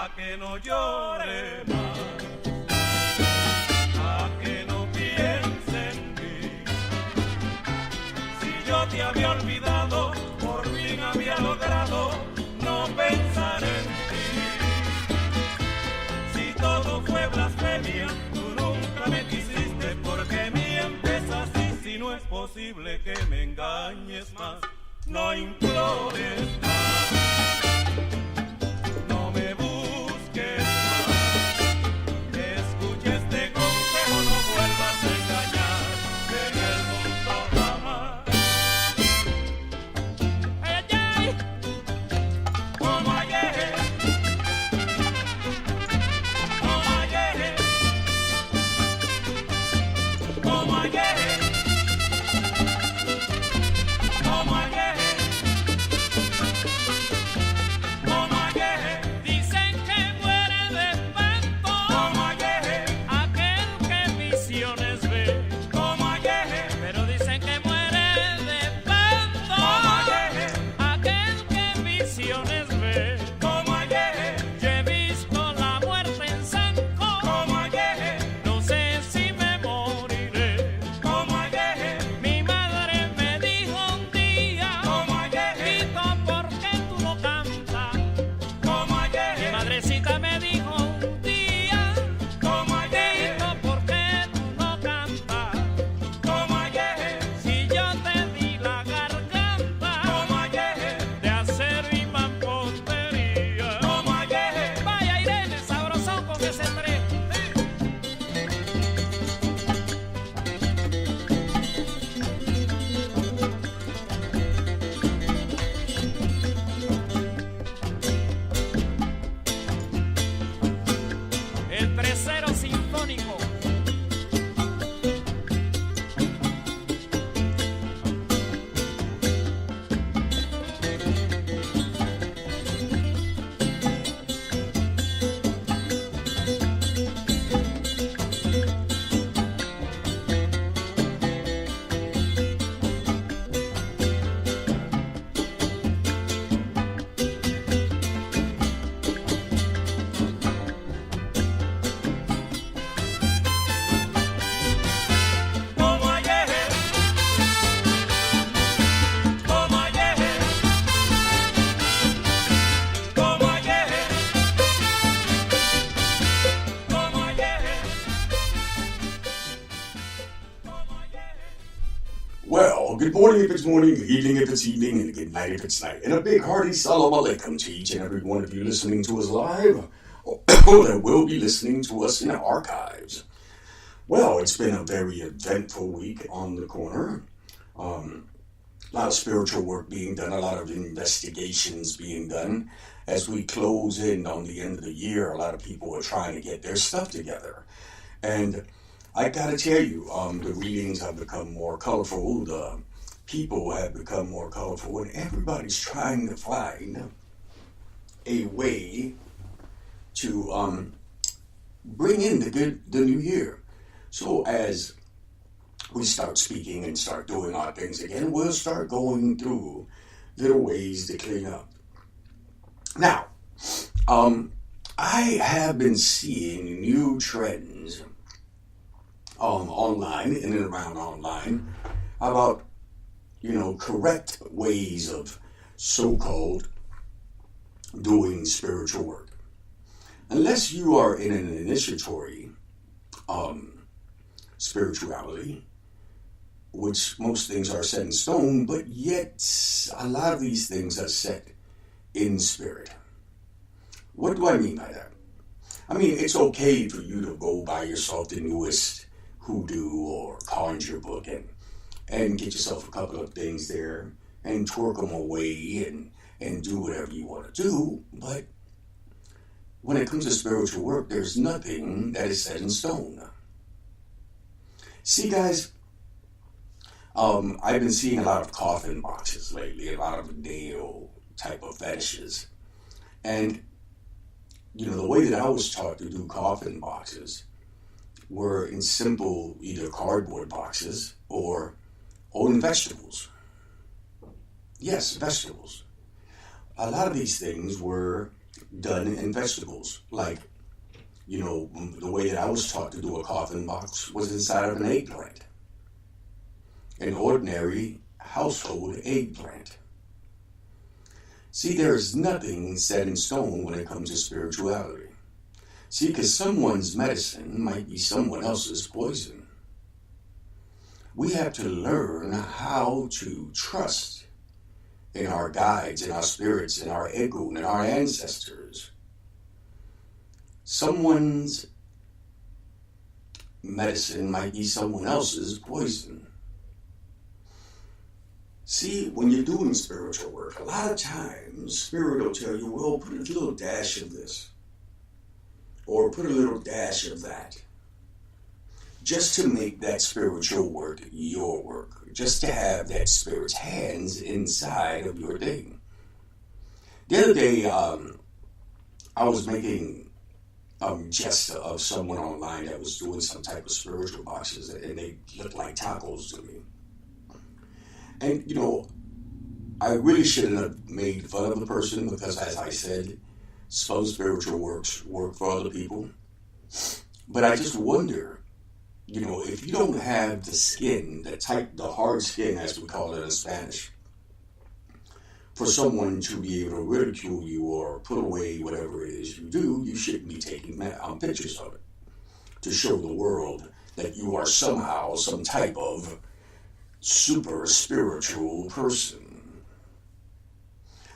a que no llore más, a que no piense en mí. Si yo te había olvidado, por fin había logrado no pensar en ti. Si todo fue blasfemia, tú nunca me quisiste, porque mi empezaste. Si no es posible que me engañes más, no implores más. Good morning if it's morning, good evening if it's evening, and good night if it's night. And a big hearty salam alaikum to each and every one of you listening to us live, or that will be listening to us in archives. Well, it's been a very eventful week on the corner. A lot of spiritual work being done, a lot of investigations being done. As we close in on the end of the year, a lot of people are trying to get their stuff together. And I gotta tell you, the readings have become more colorful, the people have become more colorful, and everybody's trying to find a way to bring in the new year. So as we start speaking and start doing our things again, we'll start going through little ways to clean up. Now, I have been seeing new trends online, in and around online, about, correct ways of so-called doing spiritual work. Unless you are in an initiatory spirituality, which most things are set in stone, but yet a lot of these things are set in spirit. What do I mean by that? I mean, it's okay for you to go buy yourself the newest hoodoo or conjure book and get yourself a couple of things there and twerk them away and do whatever you want to do. But when it comes to spiritual work, there's nothing that is set in stone. See, guys, I've been seeing a lot of coffin boxes lately, a lot of nail type of fetishes. And, the way that I was taught to do coffin boxes were in simple either cardboard boxes or in vegetables. Yes, vegetables. A lot of these things were done in vegetables. Like, the way that I was taught to do a coffin box was inside of an eggplant. An ordinary household eggplant. See, there is nothing set in stone when it comes to spirituality. See, because someone's medicine might be someone else's poison. We have to learn how to trust in our guides, in our spirits, in our ego, in our ancestors. Someone's medicine might be someone else's poison. See, when you're doing spiritual work, a lot of times Spirit will tell you, well, put a little dash of this, or put a little dash of that, just to make that spiritual work your work, just to have that Spirit's hands inside of your thing. The other day, I was making jest of someone online that was doing some type of spiritual boxes, and they looked like tacos to me. And, I really shouldn't have made fun of the person because, as I said, some spiritual works work for other people. But I just wonder, if you don't have the skin, the hard skin, as we call it in Spanish, for someone to be able to ridicule you or put away whatever it is you do, you shouldn't be taking pictures of it to show the world that you are somehow some type of super spiritual person.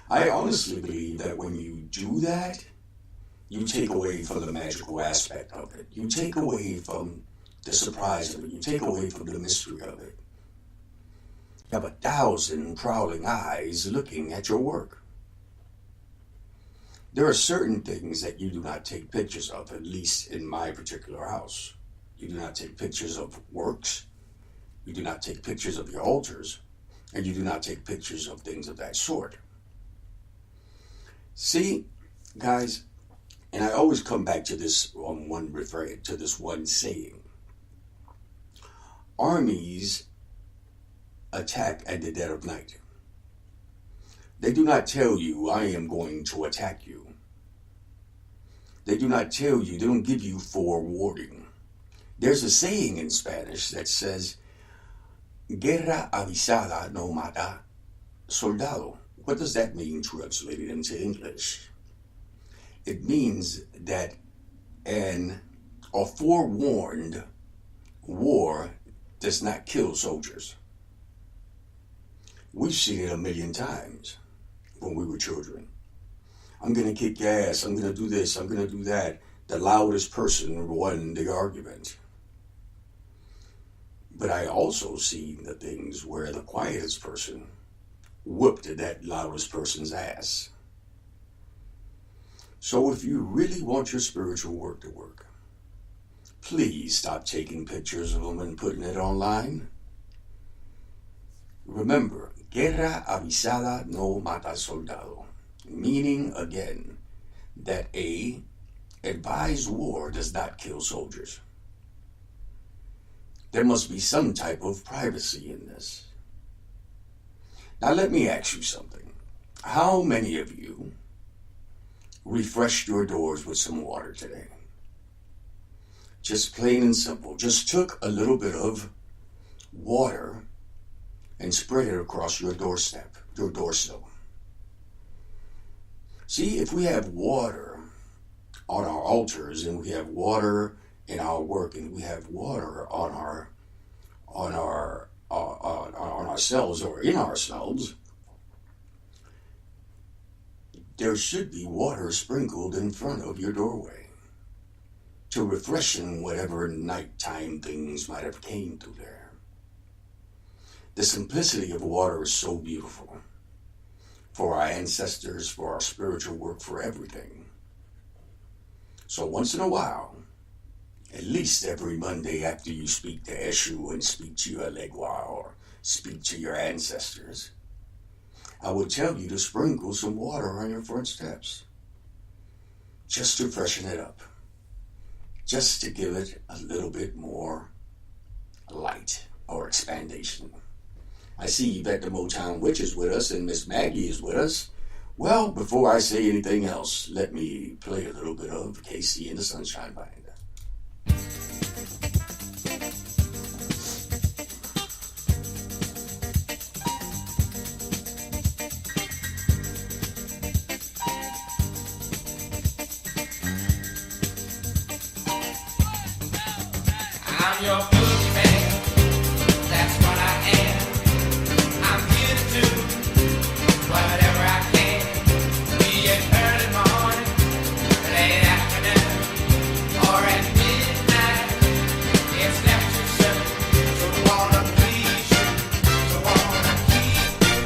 I honestly believe that when you do that, you take away from the magical aspect of it. You take away from the surprise of it. You take away from the mystery of it. You have 1,000 prowling eyes looking at your work. There are certain things that you do not take pictures of, at least in my particular house. You do not take pictures of works. You do not take pictures of your altars, and you do not take pictures of things of that sort. See, guys, and I always come back to this one saying. Armies attack at the dead of night. They do not tell you, I am going to attack you. They do not tell you, they don't give you forewarning. There's a saying in Spanish that says, Guerra avisada no mata soldado. What does that mean translated into English? It means that a forewarned war does not kill soldiers. We've seen it 1,000,000 times when we were children. I'm going to kick your ass. I'm going to do this. I'm going to do that. The loudest person won the argument. But I also see the things where the quietest person whooped that loudest person's ass. So if you really want your spiritual work to work, please stop taking pictures of them and putting it online. Remember, guerra avisada no mata soldado, meaning again that a advised war does not kill soldiers. There must be some type of privacy in this. Now let me ask you something. How many of you refreshed your doors with some water today? Just plain and simple. Just took a little bit of water and spread it across your doorstep, your doorsill. See, if we have water on our altars and we have water in our work and we have water on ourselves or in ourselves, there should be water sprinkled in front of your doorway to refreshen whatever nighttime things might have came through there. The simplicity of water is so beautiful for our ancestors, for our spiritual work, for everything. So once in a while, at least every Monday after you speak to Eshu and speak to your Legua or speak to your ancestors, I would tell you to sprinkle some water on your front steps, just to freshen it up, just to give it a little bit more light or expandation. I see Yvette the Motown Witch is with us and Miss Maggie is with us. Well, before I say anything else, let me play a little bit of KC and the Sunshine Band. I'm your boogeyman, that's what I am. I'm here to do whatever I can. Be it early morning, late afternoon, or at midnight. It's never too soon to wanna please you, to wanna keep you,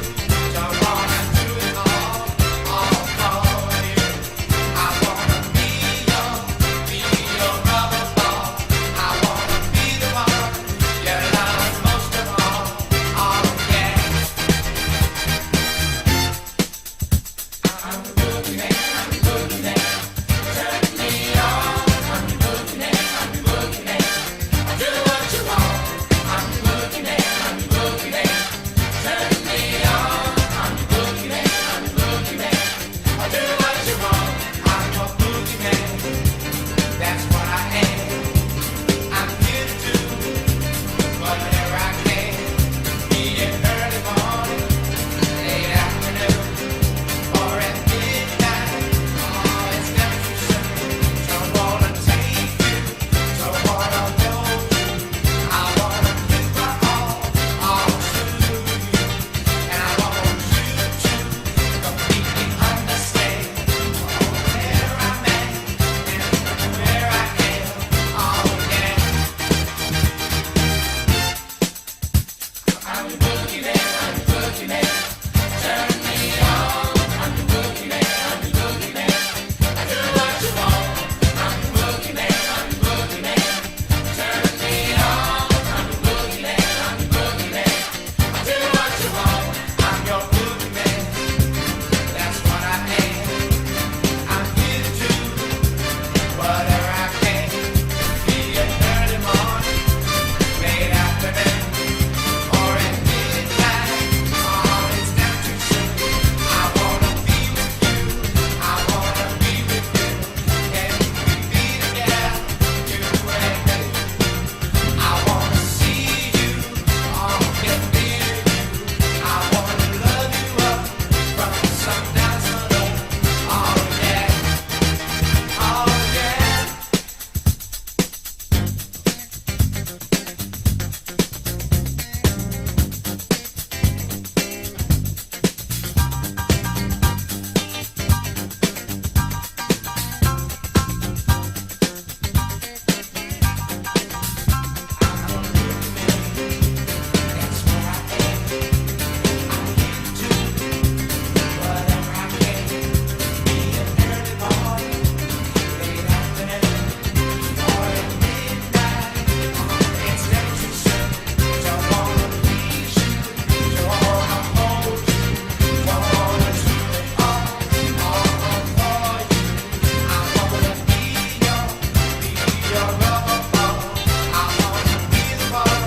to wanna do it all for you. I wanna be your rubber ball. I wanna be the one you love most of all. Oh yeah. I'm the boogeyman, I'm the boogeyman. Turn me on. I'm the boogeyman, I'm the boogeyman. I do what you want. I'm the boogeyman, I'm the boogeyman. Turn me on. I'm the boogeyman, I'm the boogeyman. I do what you want. I'm your boogeyman. That's what I am. I'm here to do whatever I can. Be it early morning, late afternoon, or at midnight. Oh, it's never too soon. Don't wanna take you, don't wanna hold you. I wanna give my all to you, and I want you to completely understand where I'm at and where I am. Oh yeah. I'm the boogeyman, I'm the boogeyman. Turn me on. I'm the boogeyman, I'm the boogeyman. I do what you want. I'm the boogeyman, I'm the boogeyman. Turn me on. I'm the boogeyman, I'm the boogeyman. I do what you want. I'm your boogeyman. That's what I am. I'm here to do whatever I can. Be it early morning, late afternoon, or at midnight. Oh, it's never too soon. I wanna be with you. I wanna be with you. Can we be together, you and me? I wanna see you, get near you. I wanna love you up from sundown to sun. Oh yeah, oh yeah. That's where I am. I'm here to do whatever I can. Be it early morning, late afternoon, or at midnight. It's never too soon. Don't wanna please you, don't wanna hold you, don't wanna do it all for you. I wanna be your rubber ball. I wanna be the one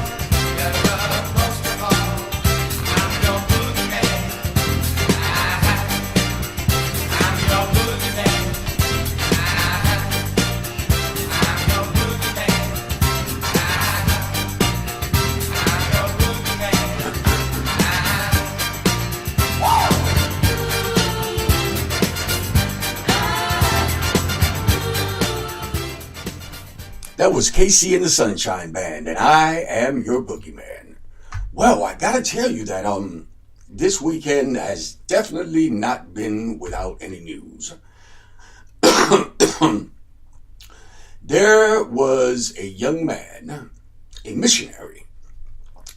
you love most of all. I'm your boogeyman. I'm your boogeyman. I'm your boogeyman. I'm your boogeyman. That was KC and the Sunshine Band, and I am your boogeyman. Well, I gotta tell you that this weekend has definitely not been without any news. There was a young man, a missionary,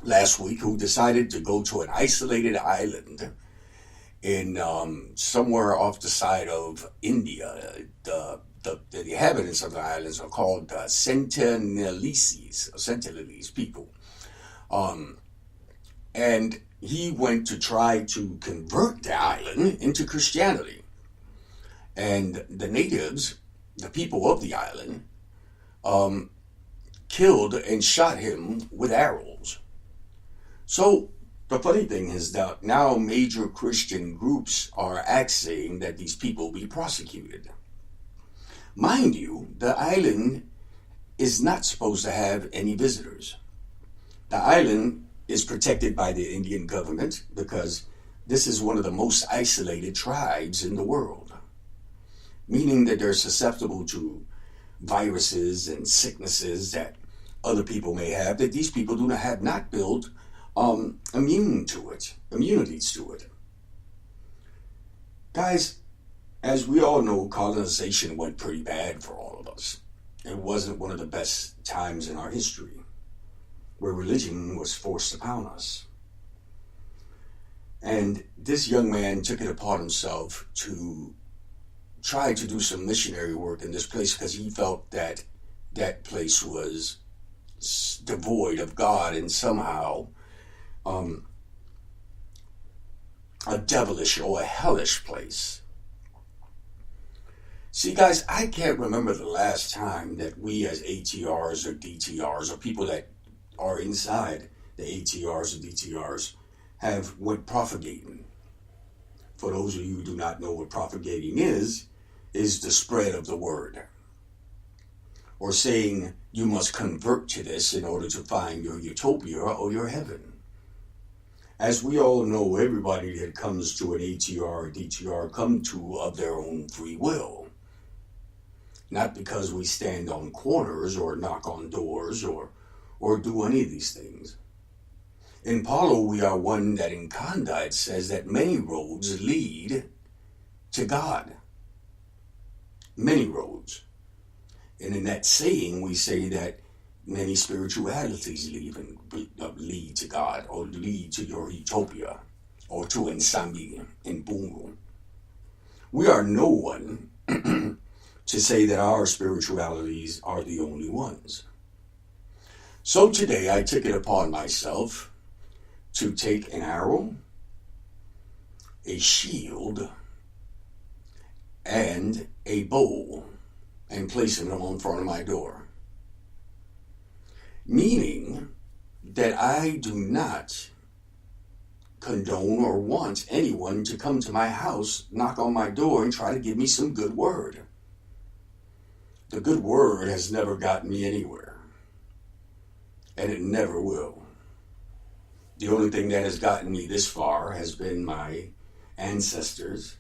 last week who decided to go to an isolated island in somewhere off the side of India. The inhabitants of the islands are called Sentinelese people. And he went to try to convert the island into Christianity. And the natives, the people of the island, killed and shot him with arrows. So The funny thing is that now major Christian groups are asking that these people be prosecuted. Mind you, the island is not supposed to have any visitors. The island is protected by the Indian government because this is one of the most isolated tribes in the world, meaning that they're susceptible to viruses and sicknesses that other people may have, that these people have not built immunities to it. Guys, as we all know, colonization went pretty bad for all of us. It wasn't one of the best times in our history where religion was forced upon us. And this young man took it upon himself to try to do some missionary work in this place because he felt that that place was devoid of God and somehow a devilish or a hellish place. See, guys, I can't remember the last time that we as ATRs or DTRs or people that are inside the ATRs or DTRs have went propagating. For those of you who do not know what propagating is the spread of the word. Or saying you must convert to this in order to find your utopia or your heaven. As we all know, everybody that comes to an ATR or DTR come to of their own free will. Not because we stand on corners or knock on doors or do any of these things. In Palo, we are one that in Kanda it says that many roads lead to God. Many roads. And in that saying, we say that many spiritualities lead to God or lead to your utopia or to Nsambi in Bungu. We are no one to say that our spiritualities are the only ones. So today I took it upon myself to take an arrow, a shield, and a bow and place them in front of my door. Meaning that I do not condone or want anyone to come to my house, knock on my door, and try to give me some good word. The good word has never gotten me anywhere. And it never will. The only thing that has gotten me this far has been my ancestors,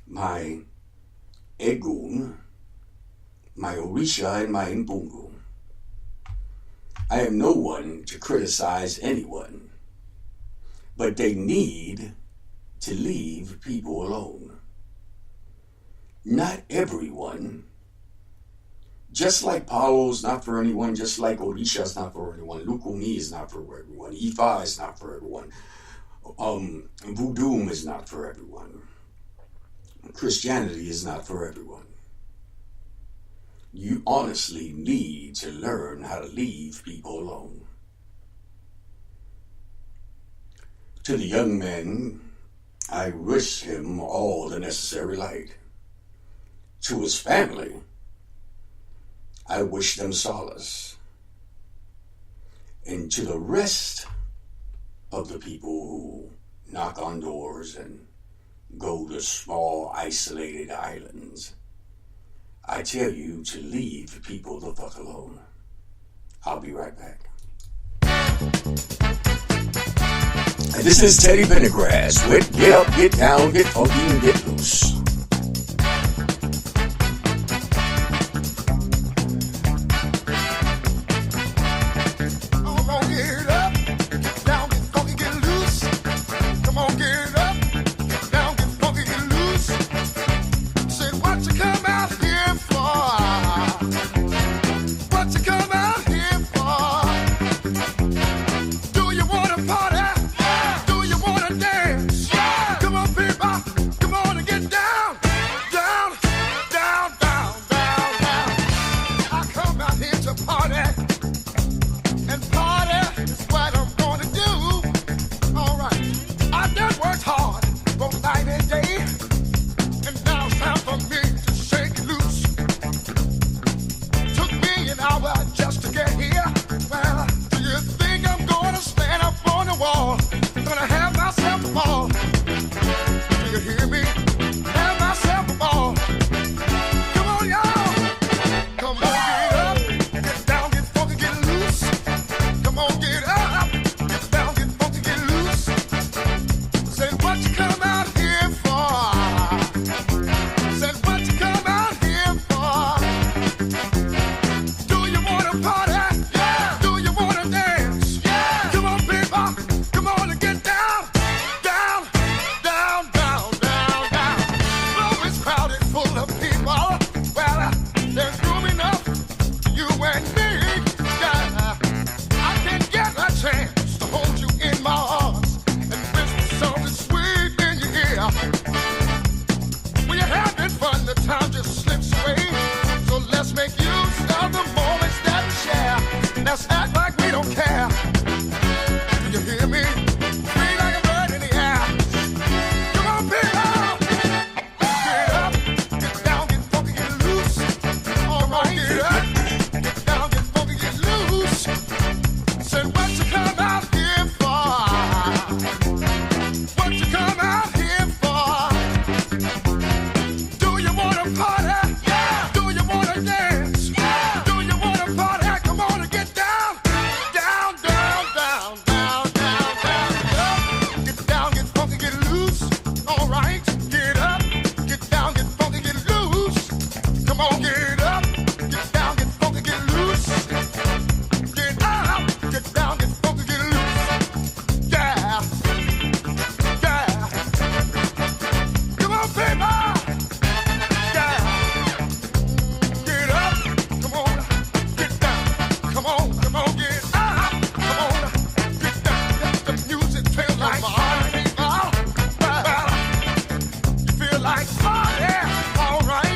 my Egun, my Orisha, and my Mbungu. I am no one to criticize anyone, but they need to leave people alone. Not everyone. Just like Palo's not for anyone, just like Orisha's not for anyone, Lukumi is not for everyone, Ifa is not for everyone, Voodoo is not for everyone, Christianity is not for everyone. You honestly need to learn how to leave people alone. To the young man, I wish him all the necessary light. To his family, I wish them solace. And to the rest of the people who knock on doors and go to small isolated islands, I tell you to leave people the fuck alone. I'll be right back. And this is Teddy Pendergrass with Get Up, Get Down, Get Funky, and Get Loose. Come on, people, come on and get down. Come on, get up, get down, get funky, get loose. Get up, get down, get funky, get loose. Yeah, yeah. Come on, baby. Yeah. Get up, come on, get down. Come on, get up. Come on, get down. Let the music feel like fire, people. You feel like fire, all right.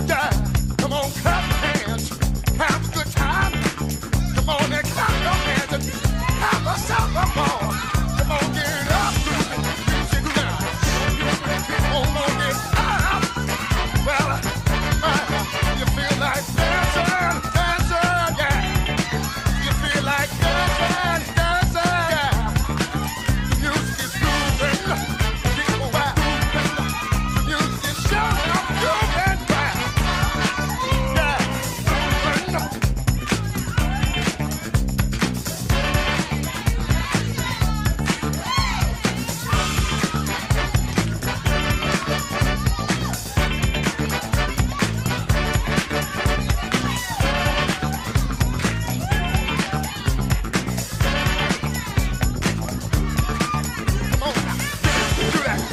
Yeah. Come on, clap your hands, have a good time. Come on and clap your hands and have yourself a ball. Come on, get up, music down. Come on, get up. Well, you feel like dancing, dancing, yeah. You feel like dancing, dancing, yeah. The music is moving, keep on moving. The music is showing up, moving, yeah.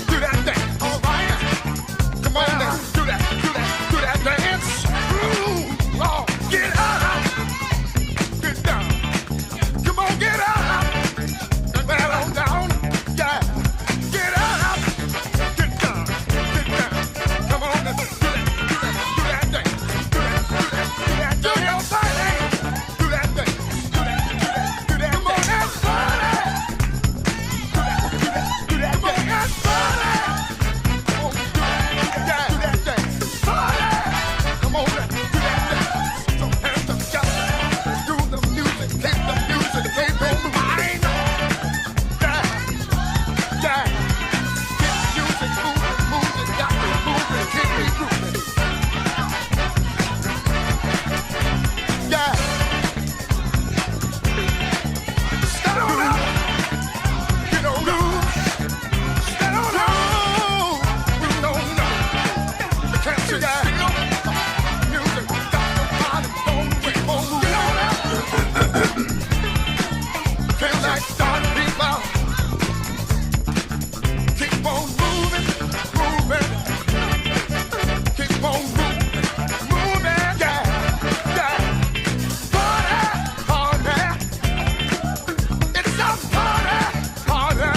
Do that thing, all right. Come on now, do that dance. Oh, get up, get down. Come on, get up, and well on down. Yeah, get up, get down. Come on, do that thing, do your thing, do that thing, do that. Come on, everybody. Do that, come on, everybody. Come on, do that thing. Come on, do that thing. So hands together. Do the music, keep the music, keep on moving. Yeah, yeah. Keep the music moving, got me moving, keep me moving. Yeah. Stand on up. Get on loose. Stand on up. We don't know. You can't see that. Music got your body going. Keep on moving. Get on up. Feel like starting people. Keep on moving, moving. Keep on moving, moving. Yeah, yeah. Party, party. It's a party, party.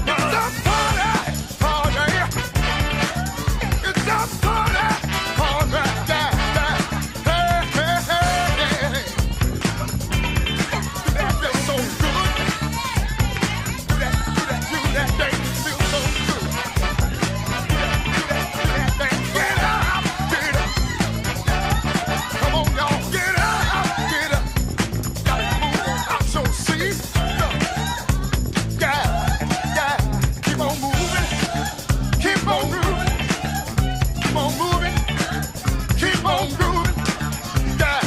It's a party, party. It's a party, party. Yeah, yeah. Hey, hey, hey, hey. That feels so good. Do that thing feels so good. Do that thing. Get up, get up. Come on, y'all, get up, get up. Gotta move on out your seat. Yeah, yeah. Keep on moving, keep on moving, keep on moving, keep on moving. Yeah.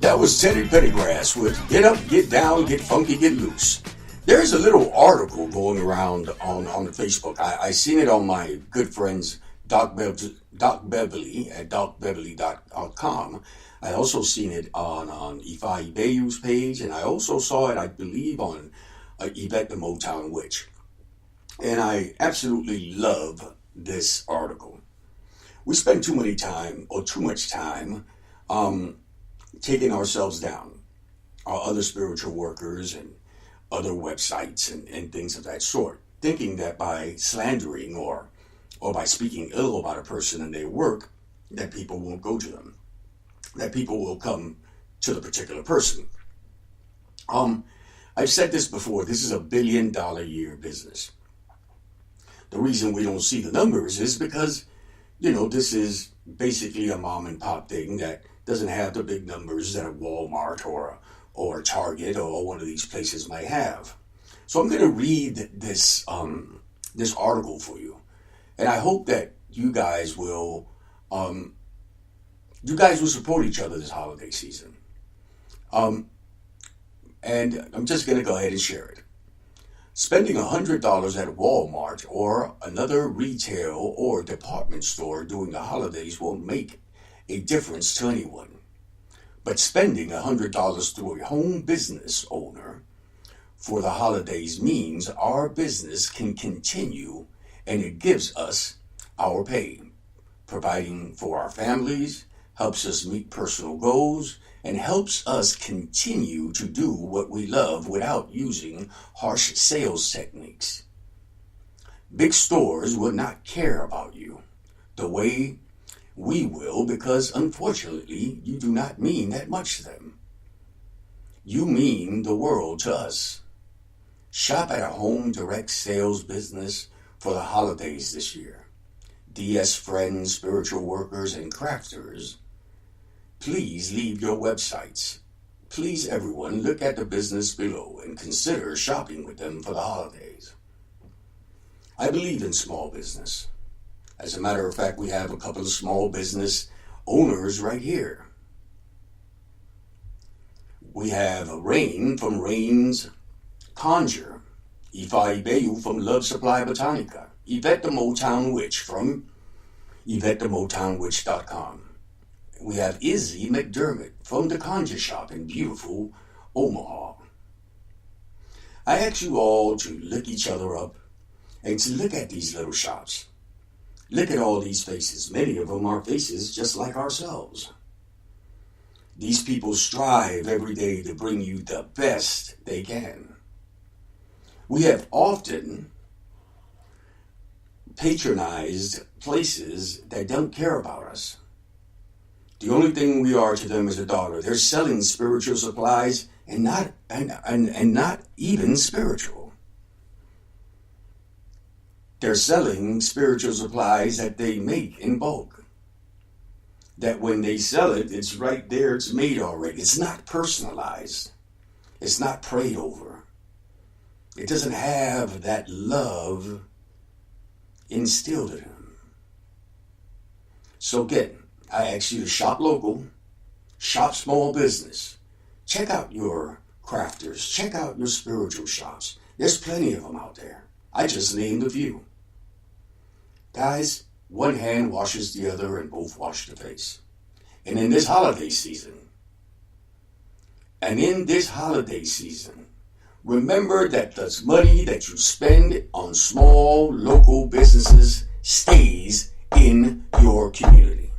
That was Teddy Pendergrass with Get Up, Get Down, Get Funky, Get Loose. There's a little article going around on the Facebook. I seen it on my good friends Doc Beverly at docbeverly.com. I also seen it on Ifeanyi Bayou's page, and I also saw it, I believe, on Yvette the Motown Witch. And I absolutely love this article. We spend too much time taking ourselves down, our other spiritual workers and other websites and things of that sort, thinking that by slandering or or by speaking ill about a person in their work, that people won't go to them, that people will come to the particular person. I've said this before, this is a $1 billion a year business. The reason we don't see the numbers is because, this is basically a mom and pop thing that doesn't have the big numbers that a Walmart or Target or one of these places might have. So I'm going to read this article for you, and I hope that you guys will support each other this holiday season. And I'm just going to go ahead and share it. Spending $100 at Walmart or another retail or department store during the holidays won't make a difference to anyone. But spending $100 to a home business owner for the holidays means our business can continue, and it gives us our pay, providing for our families, helps us meet personal goals, and helps us continue to do what we love without using harsh sales techniques. Big stores will not care about you the way we will, because unfortunately you do not mean that much to them. You mean the world to us. Shop at a home direct sales business for the holidays this year. DS friends, spiritual workers, and crafters, please leave your websites. Please, everyone, look at the business below and consider shopping with them for the holidays. I believe in small business. As a matter of fact, we have a couple of small business owners right here. We have Rain from Rain's Conjure, Ifa Ibeyu from Love Supply Botanica, Yvette the Motown Witch from YvetteTheMotownWitch.com. We have Izzy McDermott from the Conjure Shop in beautiful Omaha. I ask you all to look each other up and to look at these little shops. Look at all these faces. Many of them are faces just like ourselves. These people strive every day to bring you the best they can. We have often patronized places that don't care about us. The only thing we are to them is a dollar. They're selling spiritual supplies and not even spiritual. They're selling spiritual supplies that they make in bulk. That when they sell it, it's right there, it's made already. It's not personalized. It's not prayed over. It doesn't have that love instilled in them. So again, I ask you to shop local, shop small business. Check out your crafters. Check out your spiritual shops. There's plenty of them out there. I just named a few. Guys, one hand washes the other and both wash the face. And in this holiday season, remember that the money that you spend on small local businesses stays in your community.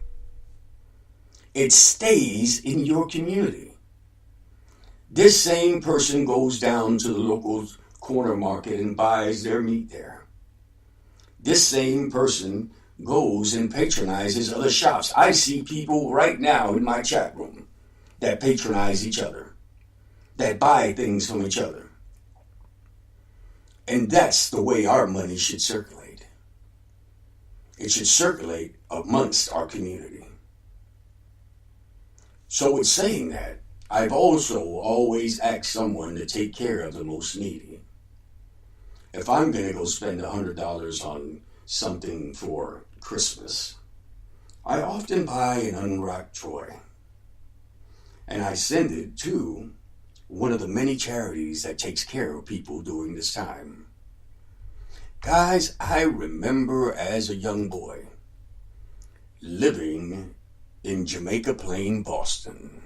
It stays in your community. This same person goes down to the local corner market and buys their meat there. This same person goes and patronizes other shops. I see people right now in my chat room that patronize each other, that buy things from each other. And that's the way our money should circulate. It should circulate amongst our community. So with saying that, I've also always asked someone to take care of the most needy. If I'm going to go spend $100 on something for Christmas, I often buy an unwrapped toy. And I send it to one of the many charities that takes care of people during this time. Guys, I remember as a young boy living in Jamaica Plain, Boston,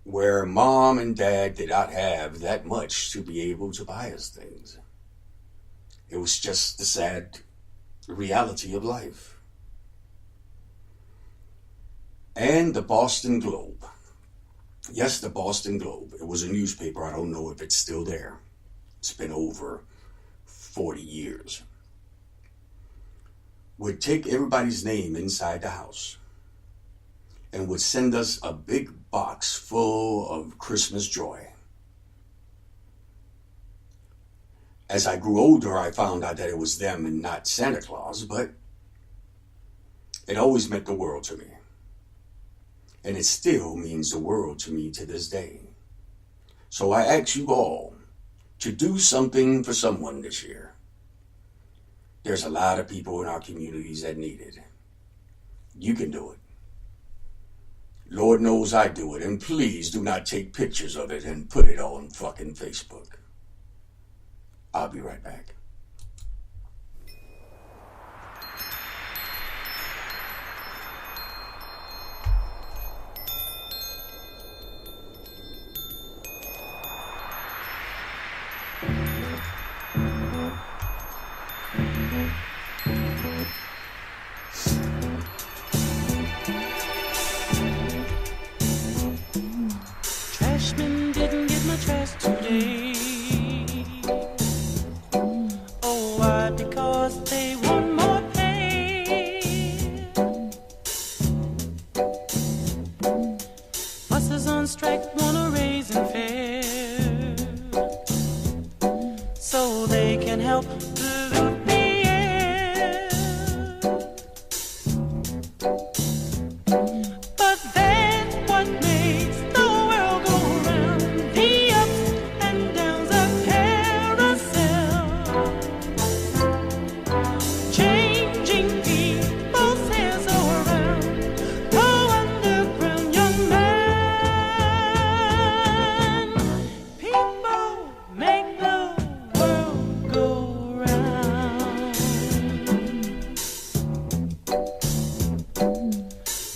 where mom and dad did not have that much to be able to buy us things. It was just the sad reality of life. And the Boston Globe. Yes, the Boston Globe. It was a newspaper. I don't know if it's still there. It's been over 40 years, would take everybody's name inside the house and would send us a big box full of Christmas joy. As I grew older, I found out that it was them and not Santa Claus, but it always meant the world to me. And it still means the world to me to this day. So I ask you all to do something for someone this year. There's a lot of people in our communities that need it. You can do it. Lord knows I do it, and please do not take pictures of it and put it on fucking Facebook. I'll be right back. Trashman didn't get my trash today. Oh, why? Because they want more pay. Buses on strike want a raise in fare, so they can help pollute the air. But that's what makes the world go round. The ups and downs of carousel, changing people's hands around. Go underground, young man. People make the world go round.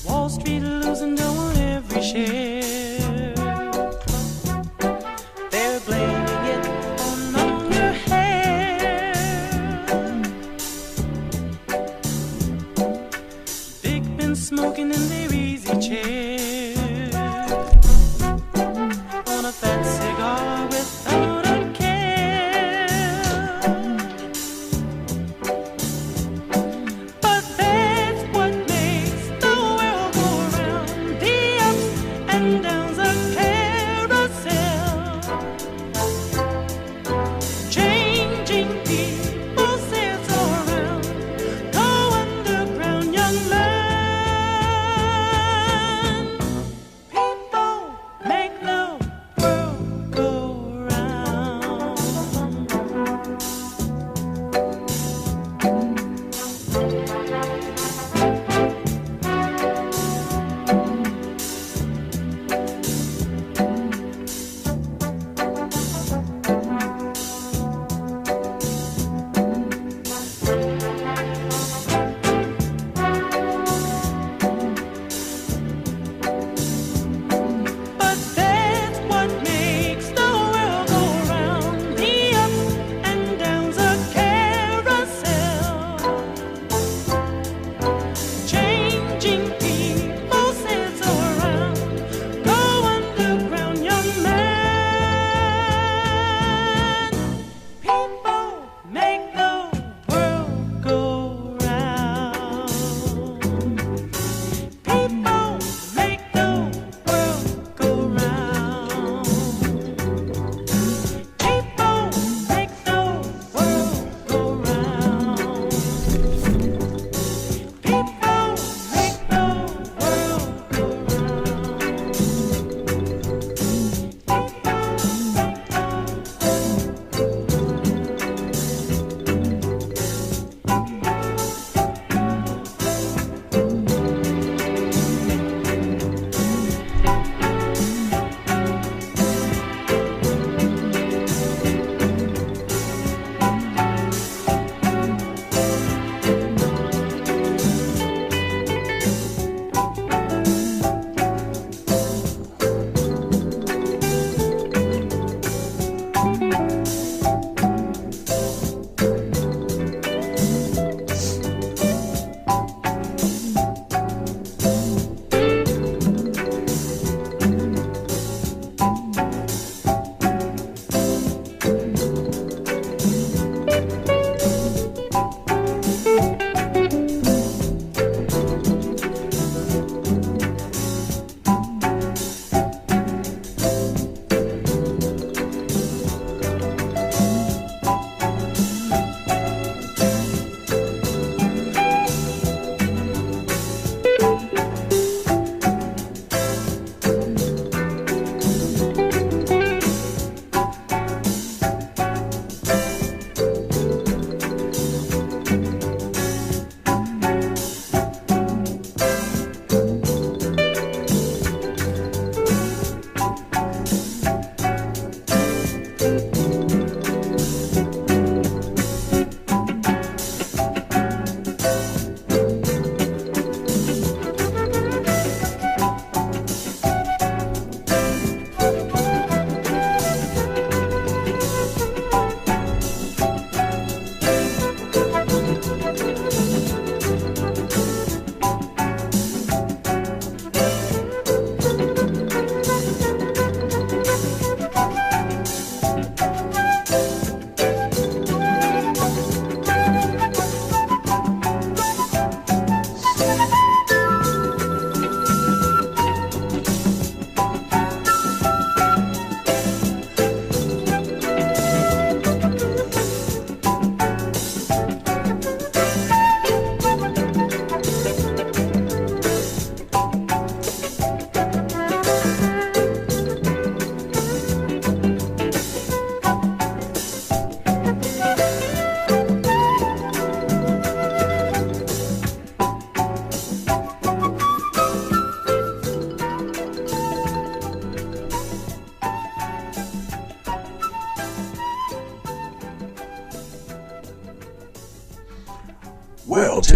Wall Street losing dough on every share. They're blaming it on longer hair. Big men smoking in their easy chair, on a fat cigar without a care. But that's what makes the world go round. The ups and downs of carousel, changing people's hands around. Go underground, young man.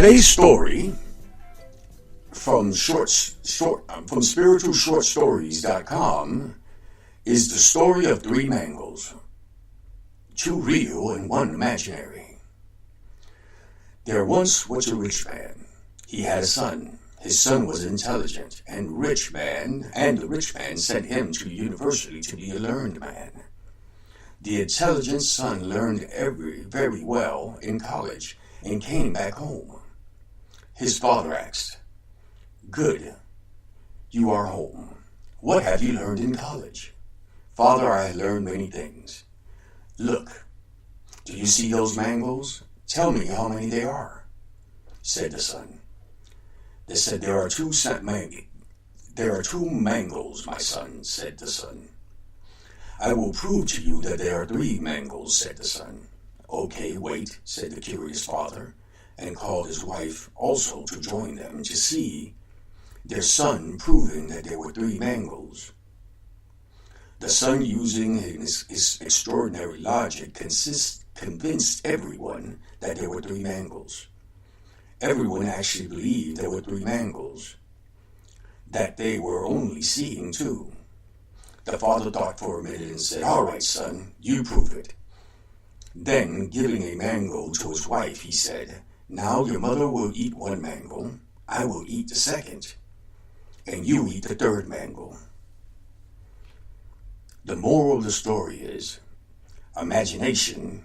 Today's story from spiritualshortstories.com is the story of three Mangles, two real and one imaginary. There once was a rich man. He had a son. His son was intelligent and the rich man sent him to university to be a learned man. The intelligent son learned very well in college and came back home. His father asked, "Good, you are home. What have you learned in college?" "Father, I learned many things." "Look, do you see those Mangles? Tell me how many they are," said the son. They said, there are two Mangles, my son," said the son. "I will prove to you that there are three Mangles," said the son. "Okay, wait," said the curious father, and called his wife also to join them to see their son proving that there were three Mangles. The son, using his extraordinary logic, convinced everyone that there were three Mangles. Everyone actually believed there were three Mangles, that they were only seeing two. The father thought for a minute and said, "All right, son, you prove it." Then, giving a mango to his wife, he said, "Now your mother will eat one mango, I will eat the second, and you eat the third mango." The moral of the story is, imagination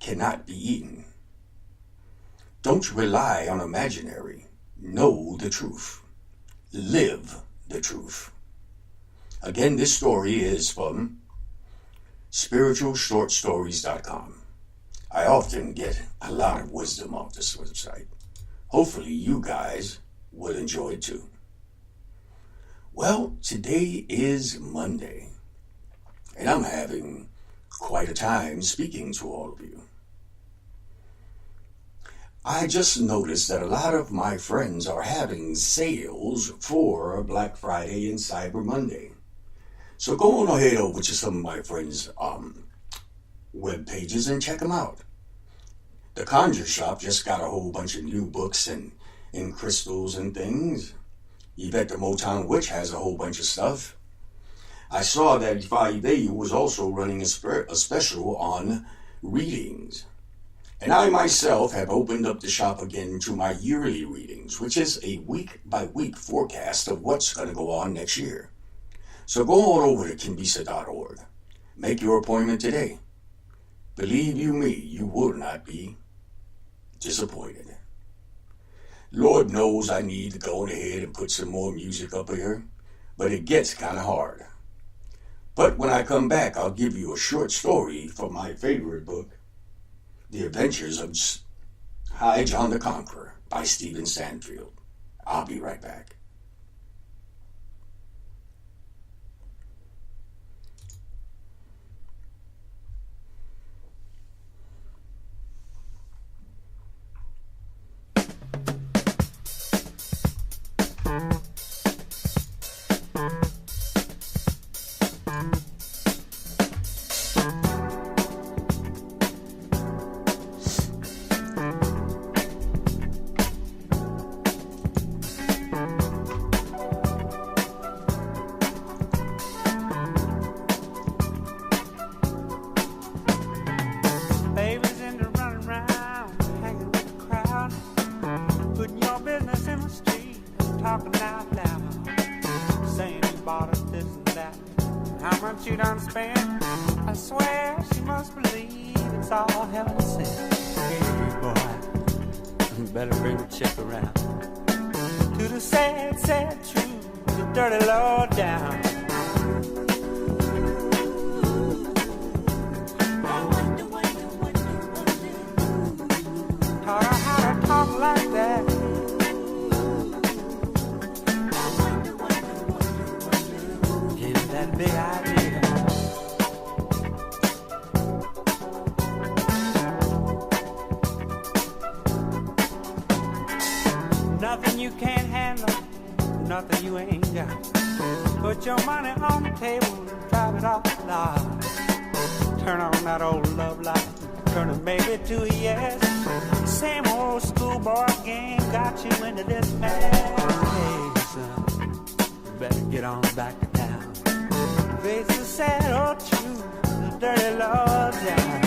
cannot be eaten. Don't rely on imaginary. Know the truth. Live the truth. Again, this story is from spiritualshortstories.com. I often get a lot of wisdom off this website. Hopefully you guys will enjoy it too. Well, today is Monday, and I'm having quite a time speaking to all of you. I just noticed that a lot of my friends are having sales for Black Friday and Cyber Monday. So go on ahead over to some of my friends' web pages and check them out. The Conjure Shop just got a whole bunch of new books and crystals and things. Yvette the Motown Witch has a whole bunch of stuff. I saw that they was also running a special on readings. And I myself have opened up the shop again to my yearly readings, which is a week-by-week forecast of what's going to go on next year. So go on over to kimbisa.org. Make your appointment today. Believe you me, you will not be disappointed. Lord knows I need to go ahead and put some more music up here, but it gets kind of hard. But when I come back, I'll give you a short story from my favorite book, The Adventures of High John the Conqueror by Stephen Sandfield. I'll be right back. Nothing you can't handle, nothing you ain't got. Put your money on the table and drive it off the lot. Turn on that old love light, turn it maybe to a yes. same old schoolboy game got you into this mess. Hey, son, you better get on back to town. Face the sad old truth, the dirty law down.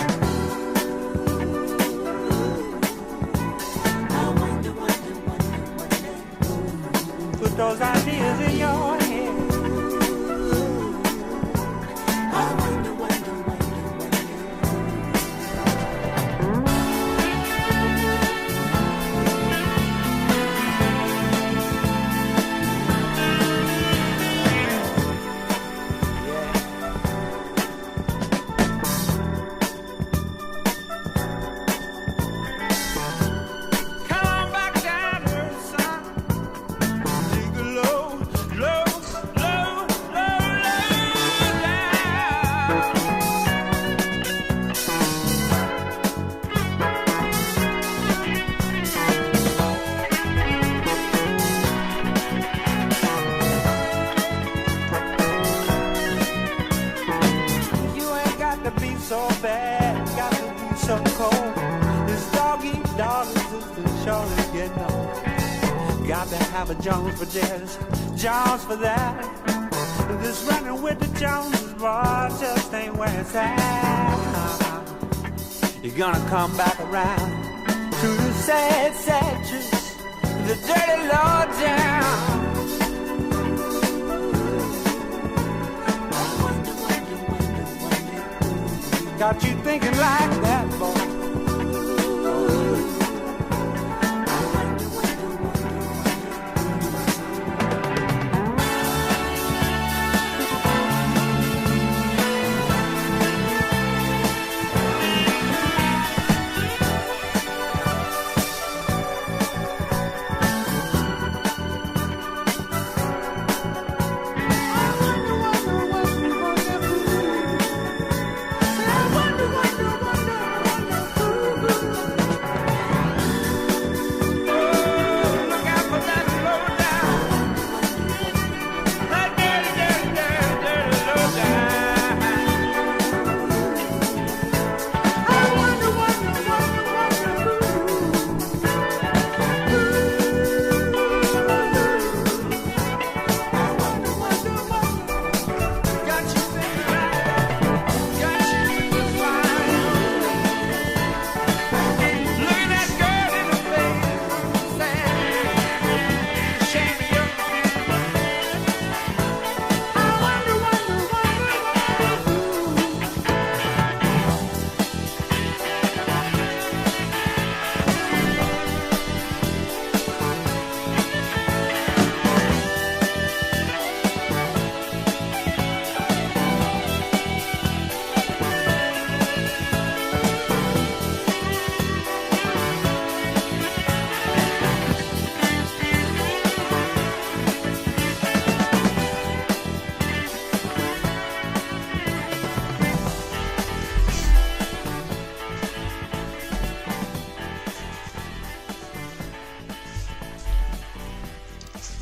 Put those ideas in your head. So bad, got to be so cold. This dog eat dog is surely getting old. Got to have a Jones for this, Jones for that. This running with the Joneses, boy, just ain't where it's at. You're gonna come back around to the sad, sad truth, the dirty low down. Got you thinking like that, boy.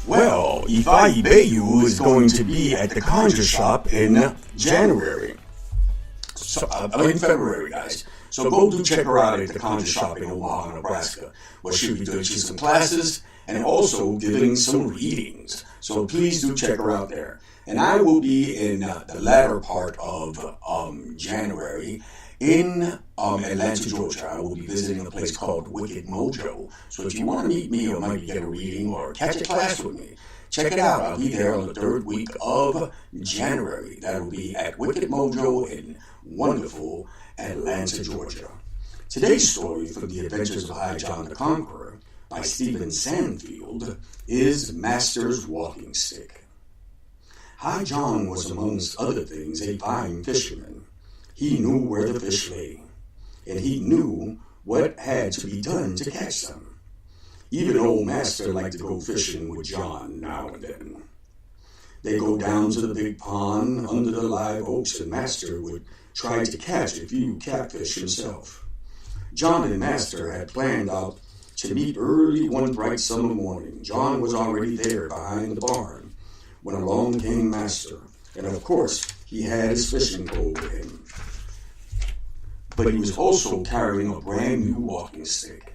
Well, Ifai Bayu is going to be at the Conjure Shop in January. In February, guys. So go do check her out at the Conjure Shop in Omaha, Nebraska, where she'll be doing some classes and also giving some readings. So please do check her out there. And I will be in the latter part of January in Atlanta, Georgia. I will be visiting a place called Wicked Mojo. So if you want to meet me or maybe get a reading or catch a class with me, check it out. I'll be there on the third week of January. That will be at Wicked Mojo in wonderful Atlanta, Georgia. Today's story from the Adventures of High John the Conqueror by Stephen Sandfield is Master's Walking Stick. High John was, amongst other things, a fine fisherman. He knew where the fish lay, and he knew what had to be done to catch them. Even old Master liked to go fishing with John now and then. They go down to the big pond under the live oaks, and Master would try to catch a few catfish himself. John and Master had planned out to meet early one bright summer morning. John was already there behind the barn when along came Master, and of course he had his fishing pole with him. But he was also carrying a brand new walking stick.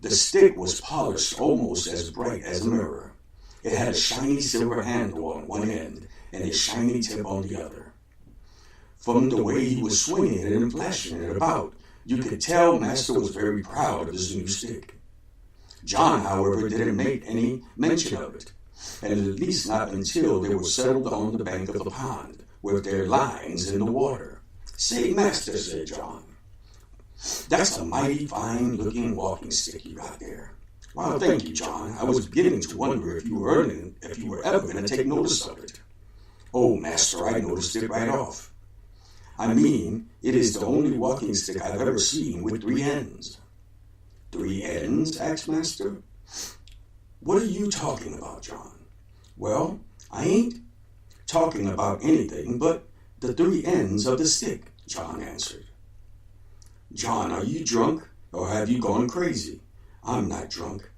The stick was polished almost as bright as a mirror. It had a shiny silver handle on one end and a shiny tip on the other. From the way he was swinging it and flashing it about, you could tell Master was very proud of his new stick. John, however, didn't make any mention of it, and at least not until they were settled on the bank of the pond, with their lines in the water. "Say, Master," said John, "that's a mighty fine-looking walking stick you got there." "Well, thank you, John. I was beginning to wonder if you were ever going to take notice of it." "Oh, Master, I noticed it right off. I mean, it is the only walking stick I've ever seen with 3 ends." "3 ends?" asked Master. "What are you talking about, John?" "Well, I ain't talking about anything but the 3 ends of the stick," John answered. "John, are you drunk, or have you gone crazy?" "I'm not drunk.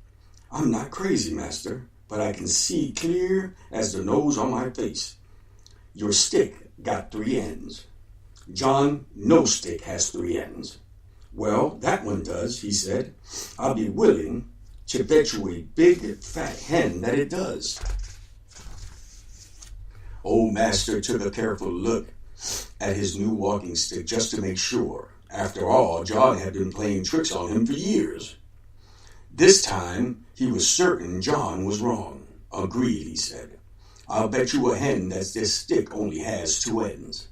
I'm not crazy, Master, but I can see clear as the nose on my face. Your stick got 3 ends." "John, no stick has 3 ends." "Well, that one does," he said. "I'll be willing to bet you a big fat hen that it does." Old Master took a careful look at his new walking stick just to make sure. After all, John had been playing tricks on him for years. This time, he was certain John was wrong. "Agreed," he said. "I'll bet you a hen that this stick only has 2 ends."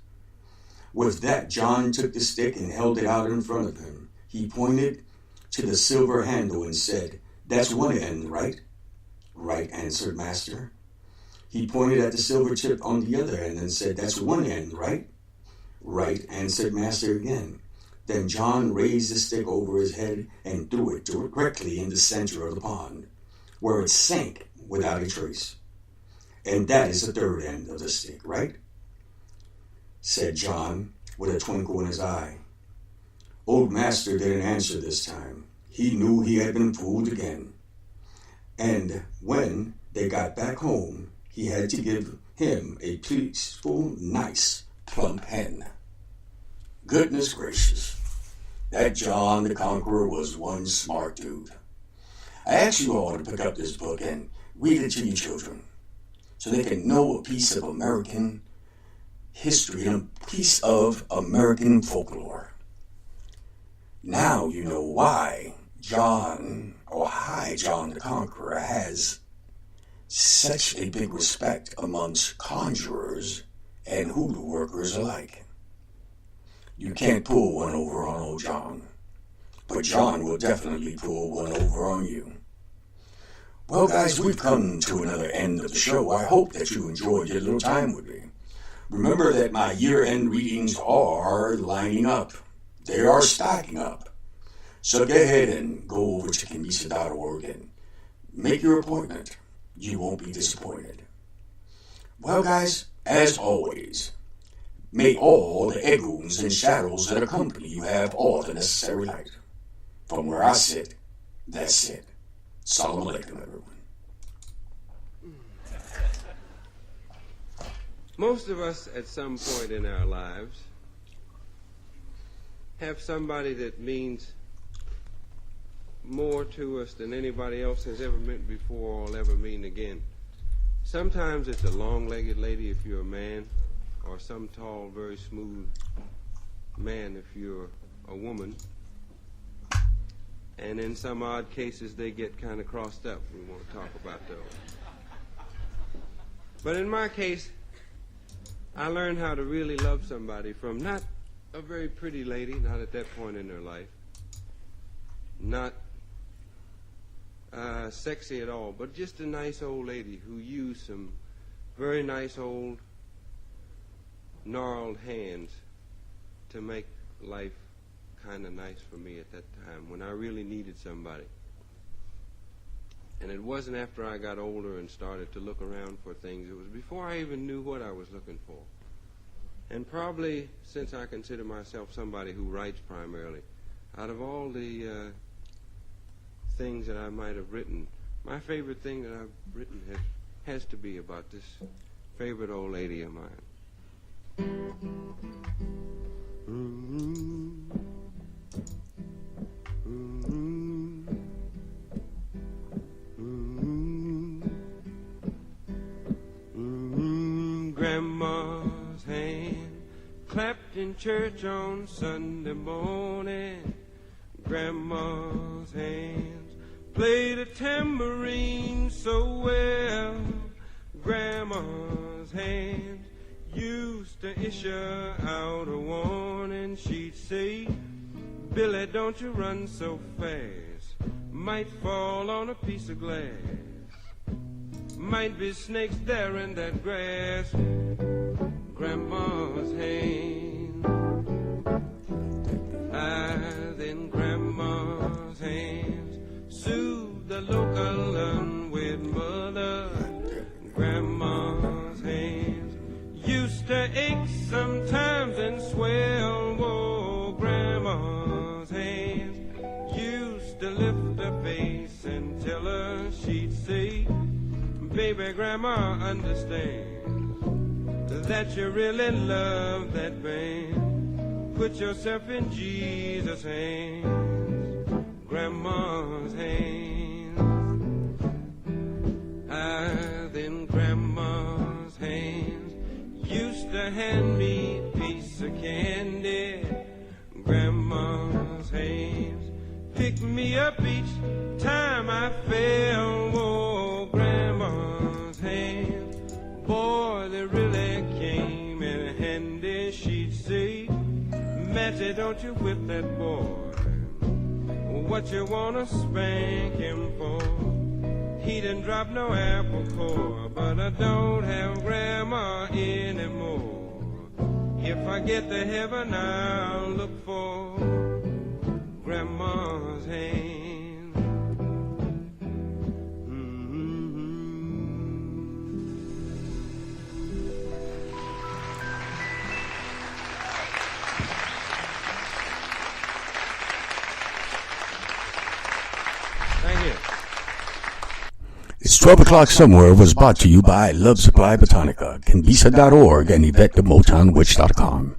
With that, John took the stick and held it out in front of him. He pointed to the silver handle and said, "That's 1 end, right?" "Right," answered Master. He pointed at the silver tip on the other end and said, "That's 1 end, right?" "Right," answered Master again. Then John raised the stick over his head and threw it directly in the center of the pond, where it sank without a trace. "And that is the 3rd end of the stick, right?" said John, with a twinkle in his eye. Old Master didn't answer this time. He knew he had been fooled again. And when they got back home, he had to give him a peaceful, nice, plump hen. Goodness gracious, that John the Conqueror was one smart dude. I ask you all to pick up this book and read it to your children, so they can know a piece of American history and a piece of American folklore. Now you know why John the Conqueror has such a big respect amongst conjurers and hoodoo workers alike. You can't pull one over on old John, but John will definitely pull one over on you. Well, guys, we've come to another end of the show. I hope that you enjoyed your little time with me. Remember that my year-end readings are lining up. They are stacking up. So go ahead and go over to kimbisa.org and make your appointment. You won't be disappointed. Well, guys, as always, may all the echoes and shadows that accompany you have all the necessary light. From where I sit, that's it. Salam alaikum, everyone. Most of us at some point in our lives have somebody that means more to us than anybody else has ever meant before or will ever mean again. Sometimes it's a long-legged lady if you're a man, or some tall, very smooth man if you're a woman. And in some odd cases, they get kind of crossed up. We won't talk about those. But in my case, I learned how to really love somebody from not a very pretty lady, not at that point in her life, not sexy at all, but just a nice old lady who used some very nice old gnarled hands to make life kind of nice for me at that time when I really needed somebody. And it wasn't after I got older and started to look around for things. It was before I even knew what I was looking for. And probably, since I consider myself somebody who writes primarily, out of all the things that I might have written, my favorite thing that I've written has to be about this favorite old lady of mine. in church on Sunday morning. Grandma's hands played a tambourine so well. Grandma's hands used to issue out a warning. She'd say, Billy, don't you run so fast. Might fall on a piece of glass. Might be snakes there in that grass. Grandma's hand. Then Grandma's hands soothed the local unwed mother. Grandma's hands used to ache sometimes and swell. Oh, Grandma's hands used to lift her face and tell her, she'd say, baby, Grandma understands that you really love that band. Put yourself in Jesus' hands. Grandma's hands. Then Grandma's hands used to hand me a piece of candy. Grandma's hands picked me up each time I fell. Oh, Grandma's hands, boy, they really came in handy. She'd say, Matty, don't you whip that boy. What you wanna spank him for? He didn't drop no apple core, but I don't have Grandma anymore. If I get to heaven, I'll look for Grandma's hand. It's 12 o'clock somewhere was brought to you by Love Supply Botanica, kimbisa.org, and Yvette the MotownWitch.com.